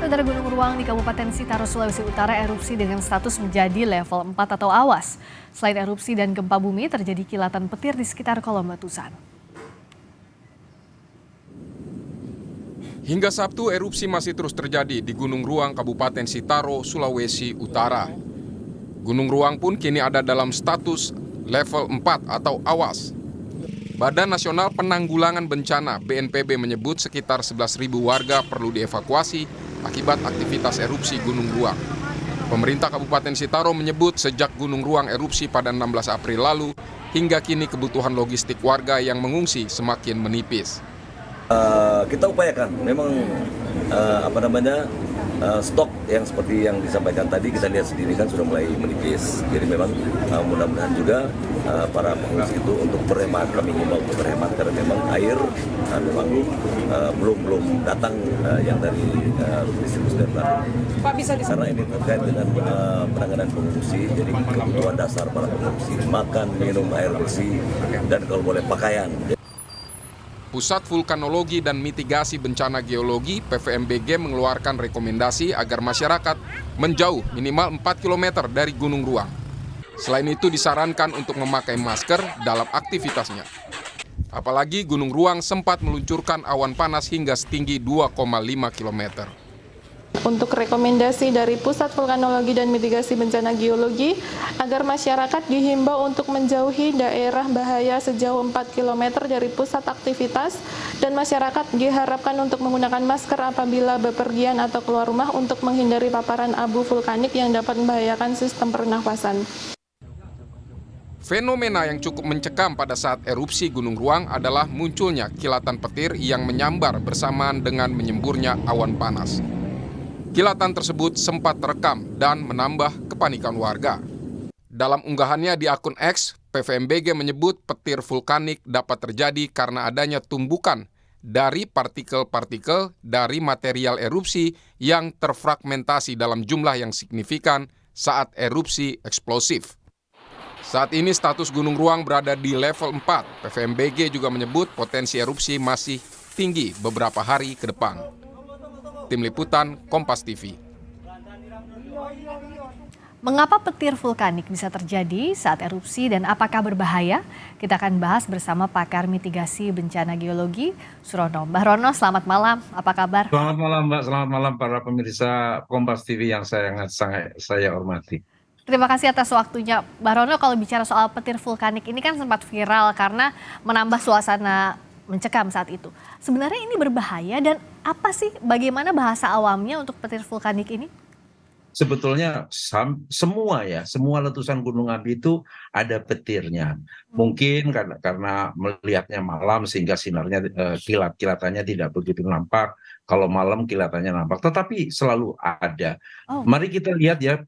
Saudara Gunung Ruang di Kabupaten Sitaro, Sulawesi Utara erupsi dengan status menjadi level 4 atau awas. Selain erupsi dan gempa bumi, terjadi kilatan petir di sekitar kolom letusan. Hingga Sabtu, erupsi masih terus terjadi di Gunung Ruang, Kabupaten Sitaro, Sulawesi Utara. Gunung Ruang pun kini ada dalam status level 4 atau awas. Badan Nasional Penanggulangan Bencana (BNPB) menyebut sekitar 11.000 warga perlu dievakuasi akibat aktivitas erupsi Gunung Ruang. Pemerintah Kabupaten Sitaro menyebut sejak Gunung Ruang erupsi pada 16 April lalu, hingga kini kebutuhan logistik warga yang mengungsi semakin menipis. Kita upayakan, memang stok yang seperti yang disampaikan tadi kita lihat sendiri kan sudah mulai menipis. Jadi memang mudah-mudahan juga para pengungsi itu untuk berhemat, kami himbau untuk berhemat karena memang air memang belum datang yang dari distribusi dari Bandung. Pak, bisa karena ini terkait dengan penanganan pengungsi, jadi kebutuhan dasar para pengungsi, makan, minum, air bersih, dan kalau boleh pakaian. Pusat Vulkanologi dan Mitigasi Bencana Geologi (PVMBG) mengeluarkan rekomendasi agar masyarakat menjauh minimal 4 km dari Gunung Ruang. Selain itu disarankan untuk memakai masker dalam aktivitasnya. Apalagi Gunung Ruang sempat meluncurkan awan panas hingga setinggi 2,5 km. Untuk rekomendasi dari Pusat Vulkanologi dan Mitigasi Bencana Geologi agar masyarakat dihimbau untuk menjauhi daerah bahaya sejauh 4 km dari pusat aktivitas dan masyarakat diharapkan untuk menggunakan masker apabila bepergian atau keluar rumah untuk menghindari paparan abu vulkanik yang dapat membahayakan sistem pernafasan. Fenomena yang cukup mencekam pada saat erupsi Gunung Ruang adalah munculnya kilatan petir yang menyambar bersamaan dengan menyemburnya awan panas. Kilatan tersebut sempat terekam dan menambah kepanikan warga. Dalam unggahannya di akun X, PVMBG menyebut petir vulkanik dapat terjadi karena adanya tumbukan dari partikel-partikel dari material erupsi yang terfragmentasi dalam jumlah yang signifikan saat erupsi eksplosif. Saat ini status Gunung Ruang berada di level 4. PVMBG juga menyebut potensi erupsi masih tinggi beberapa hari ke depan. Tim Liputan, Kompas TV. Mengapa petir vulkanik bisa terjadi saat erupsi dan apakah berbahaya? Kita akan bahas bersama pakar mitigasi bencana geologi, Surono. Mbak Rono, selamat malam. Apa kabar? Selamat malam, Mbak. Selamat malam para pemirsa Kompas TV yang sangat saya hormati. Terima kasih atas waktunya. Mbak Rono, kalau bicara soal petir vulkanik ini kan sempat viral karena menambah suasana mencekam saat itu. Sebenarnya ini berbahaya dan apa sih, bagaimana bahasa awamnya untuk petir vulkanik ini? Sebetulnya semua letusan gunung api itu ada petirnya. Mungkin karena melihatnya malam sehingga sinarnya kilatannya tidak begitu nampak. Kalau malam kilatannya nampak, tetapi selalu ada. Mari kita lihat ya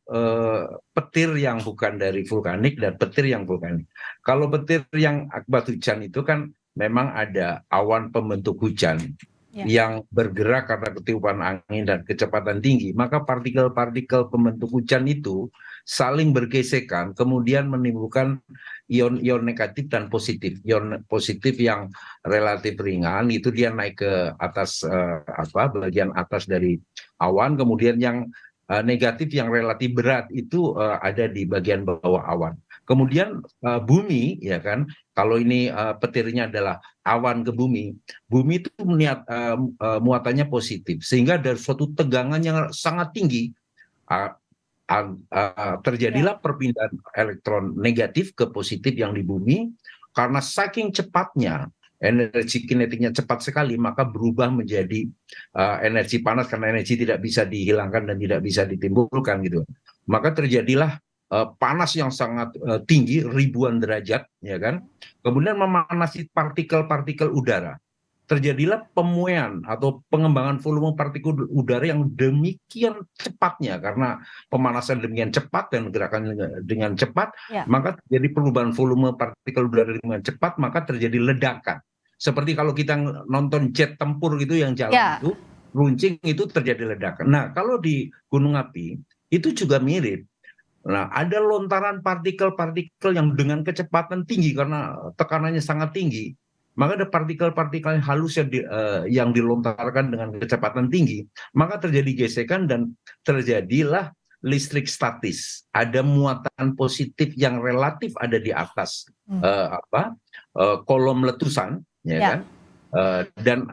petir yang bukan dari vulkanik dan petir yang vulkanik. Kalau petir yang akibat hujan itu kan memang ada awan pembentuk hujan yang bergerak karena ketiupan angin dan kecepatan tinggi, maka partikel-partikel pembentuk hujan itu saling bergesekan, kemudian menimbulkan ion-ion negatif dan positif. Ion positif yang relatif ringan itu dia naik ke atas bagian atas dari awan, kemudian yang negatif yang relatif berat itu ada di bagian bawah awan. Kemudian bumi, ya kan, kalau ini petirnya adalah awan ke bumi itu muatannya positif, sehingga dari suatu tegangan yang sangat tinggi terjadilah perpindahan elektron negatif ke positif yang di bumi. Karena saking cepatnya energi kinetiknya cepat sekali, maka berubah menjadi energi panas karena energi tidak bisa dihilangkan dan tidak bisa ditimbulkan gitu. Maka terjadilah panas yang sangat tinggi, ribuan derajat, ya kan. Kemudian memanasi partikel-partikel udara. Terjadilah pemuaian atau pengembangan volume partikel udara yang demikian cepatnya, karena pemanasan demikian cepat dan gerakan dengan cepat, maka terjadi perubahan volume partikel udara dengan cepat, maka terjadi ledakan. Seperti kalau kita nonton jet tempur gitu yang jalan itu, runcing itu terjadi ledakan. Nah, kalau di gunung api itu juga mirip. Nah, ada lontaran partikel-partikel yang dengan kecepatan tinggi karena tekanannya sangat tinggi. maka ada partikel-partikel halus yang dilontarkan dengan kecepatan tinggi, maka terjadi gesekan dan terjadilah listrik statis. Ada muatan positif yang relatif ada di atas kolom letusan, ya Ya. kan? Dan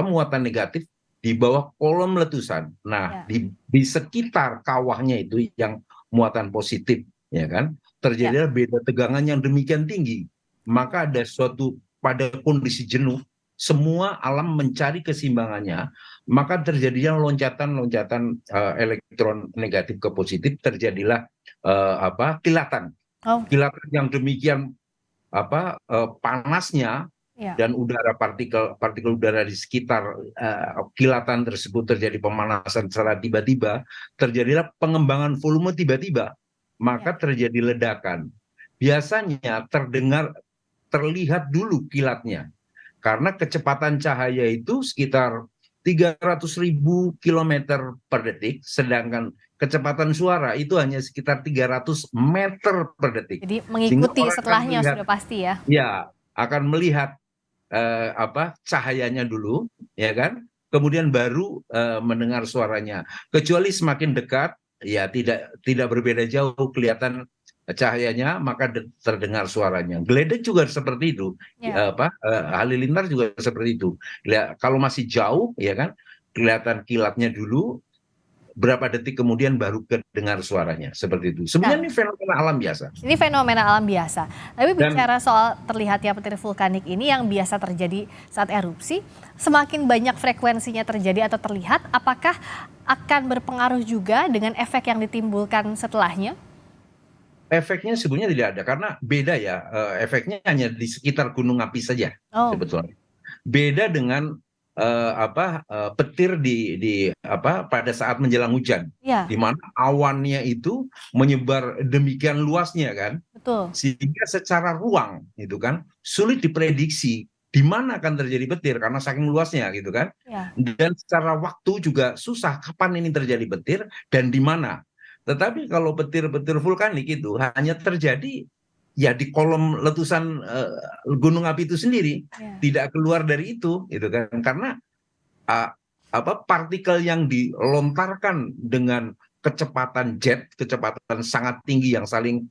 muatan negatif di bawah kolom letusan. Nah, di sekitar kawahnya itu yang muatan positif, ya kan? Terjadilah beda tegangan yang demikian tinggi. Maka ada suatu pada kondisi jenuh, semua alam mencari keseimbangannya, maka terjadinya loncatan-loncatan elektron negatif ke positif, terjadilah kilatan. Kilatan yang demikian panasnya, dan udara partikel udara di sekitar kilatan tersebut terjadi pemanasan secara tiba-tiba, terjadilah pengembangan volume tiba-tiba, maka terjadi ledakan. Biasanya terlihat dulu kilatnya, karena kecepatan cahaya itu sekitar 300.000 km per detik, sedangkan kecepatan suara itu hanya sekitar 300 meter per detik. Jadi mengikuti setelahnya sudah pasti ya. Ya, akan melihat cahayanya dulu, ya kan? Kemudian baru mendengar suaranya. Kecuali semakin dekat, ya tidak berbeda jauh kelihatan cahayanya, maka terdengar suaranya. Geledek juga seperti itu. Halilintar juga seperti itu. Kalau masih jauh, ya kan, kelihatan kilatnya dulu, berapa detik kemudian baru kedengar suaranya, seperti itu. Sebenarnya ini fenomena alam biasa. Ini fenomena alam biasa. Tapi bicara soal terlihatnya petir vulkanik ini yang biasa terjadi saat erupsi, semakin banyak frekuensinya terjadi atau terlihat, apakah akan berpengaruh juga dengan efek yang ditimbulkan setelahnya? Efeknya sebenarnya tidak ada, karena beda ya, efeknya hanya di sekitar gunung api saja sebetulnya. Beda dengan petir pada saat menjelang hujan, di mana awannya itu menyebar demikian luasnya kan, sehingga secara ruang itu kan sulit diprediksi di mana akan terjadi petir karena saking luasnya gitu kan, dan secara waktu juga susah kapan ini terjadi petir dan di mana. Tetapi kalau petir-petir vulkanik itu hanya terjadi ya di kolom letusan gunung api itu sendiri, tidak keluar dari itu kan, karena partikel yang dilontarkan dengan kecepatan jet, kecepatan sangat tinggi yang saling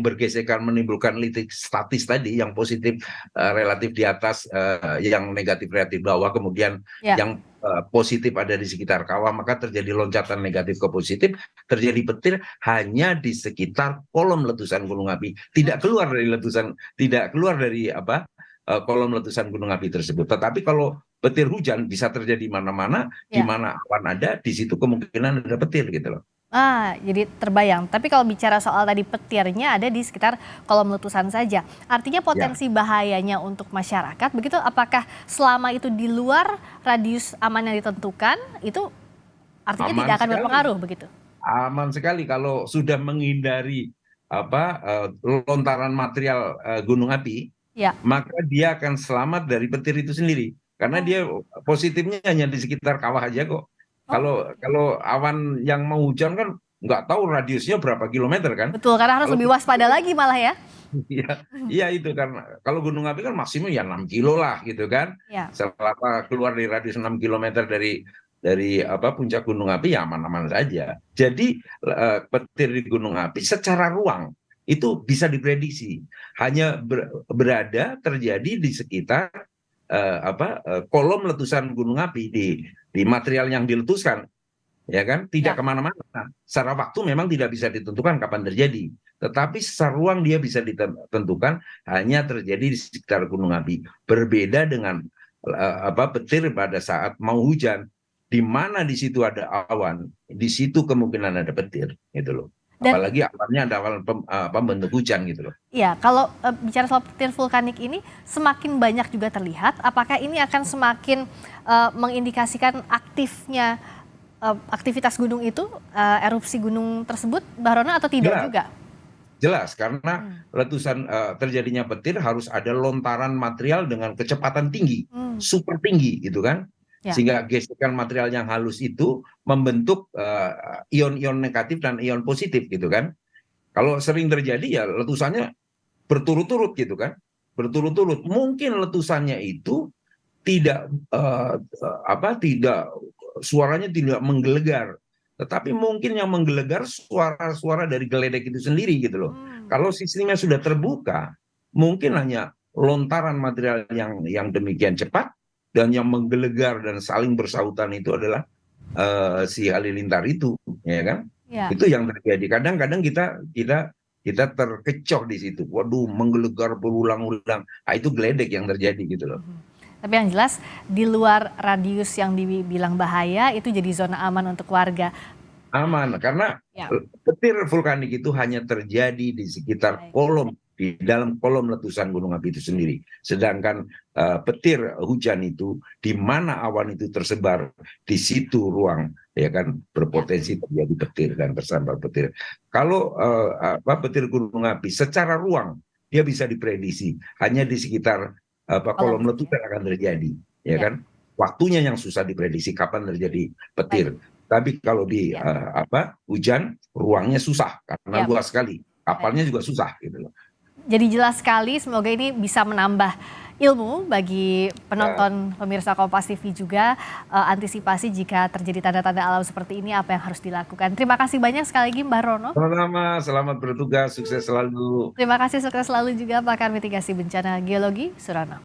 bergesekan menimbulkan listrik statis tadi, yang positif relatif di atas, yang negatif relatif bawah, kemudian yang positif ada di sekitar kawah, maka terjadi loncatan negatif ke positif, terjadi petir hanya di sekitar kolom letusan gunung api, tidak keluar dari kolom letusan gunung api tersebut. Tetapi kalau petir hujan bisa terjadi mana-mana, di mana awan ada, di situ kemungkinan ada petir gitu loh. Jadi terbayang. Tapi kalau bicara soal tadi petirnya ada di sekitar kolom letusan saja. Artinya potensi bahayanya untuk masyarakat, begitu apakah selama itu di luar radius aman yang ditentukan, itu artinya aman tidak akan berpengaruh begitu? Aman sekali kalau sudah menghindari lontaran material gunung api, maka dia akan selamat dari petir itu sendiri. Karena dia positifnya hanya di sekitar kawah aja kok. Kalau awan yang mau hujan kan nggak tahu radiusnya berapa kilometer kan. Betul, karena harus lebih waspada lagi malah ya. Iya itu kan. Kalau gunung api kan maksimum ya 6 kilo lah gitu kan. Selama keluar dari radius 6 kilometer dari puncak gunung api ya aman-aman saja. Jadi petir di gunung api secara ruang itu bisa diprediksi. Hanya berada terjadi di sekitar kolom letusan gunung api, di material yang diletuskan, ya kan, tidak kemana-mana. Secara waktu memang tidak bisa ditentukan kapan terjadi, tetapi secara ruang dia bisa ditentukan hanya terjadi di sekitar gunung api. Berbeda dengan petir pada saat mau hujan, di mana di situ ada awan, di situ kemungkinan ada petir, gitu loh. Apalagi awannya ada awan pembentuk hujan gitu loh. Iya, kalau bicara soal petir vulkanik ini semakin banyak juga terlihat, apakah ini akan semakin mengindikasikan aktifnya aktivitas gunung itu, erupsi gunung tersebut, Mbak Rona, atau tidak juga? Jelas, karena letusan terjadinya petir harus ada lontaran material dengan kecepatan tinggi, super tinggi gitu kan. Sehingga gesekan material yang halus itu membentuk ion-ion negatif dan ion positif gitu kan. Kalau sering terjadi ya letusannya berturut-turut gitu kan. berturut-turut. Mungkin letusannya itu tidak tidak suaranya tidak menggelegar, tetapi mungkin yang menggelegar suara-suara dari geledek itu sendiri gitu loh. Kalau sistemnya sudah terbuka, mungkin hanya lontaran material yang demikian cepat, dan yang menggelegar dan saling bersautan itu adalah si halilintar itu, ya kan? Ya. Itu yang terjadi. Kadang-kadang kita terkecoh di situ. Waduh, menggelegar berulang-ulang. Nah, itu geledek yang terjadi gitu loh. Tapi yang jelas di luar radius yang dibilang bahaya itu jadi zona aman untuk warga. Aman, karena Ya. petir vulkanik itu hanya terjadi di sekitar di dalam kolom letusan gunung api itu sendiri. Sedangkan petir hujan itu di mana awan itu tersebar, di situ ruang ya kan berpotensi terjadi petir dan tersambar petir. Kalau petir gunung api secara ruang dia bisa diprediksi, hanya di sekitar kolom letusan akan terjadi, ya kan? Waktunya yang susah diprediksi kapan terjadi petir. Tapi kalau di hujan, ruangnya susah karena luas sekali. Kapalnya juga susah gitu loh. Jadi jelas sekali, semoga ini bisa menambah ilmu bagi penonton pemirsa Kompas TV juga, antisipasi jika terjadi tanda-tanda alam seperti ini apa yang harus dilakukan. Terima kasih banyak sekali lagi Mbak Rono. Sama-sama, selamat bertugas, sukses selalu. Terima kasih, sukses selalu juga pakar mitigasi bencana geologi Surono.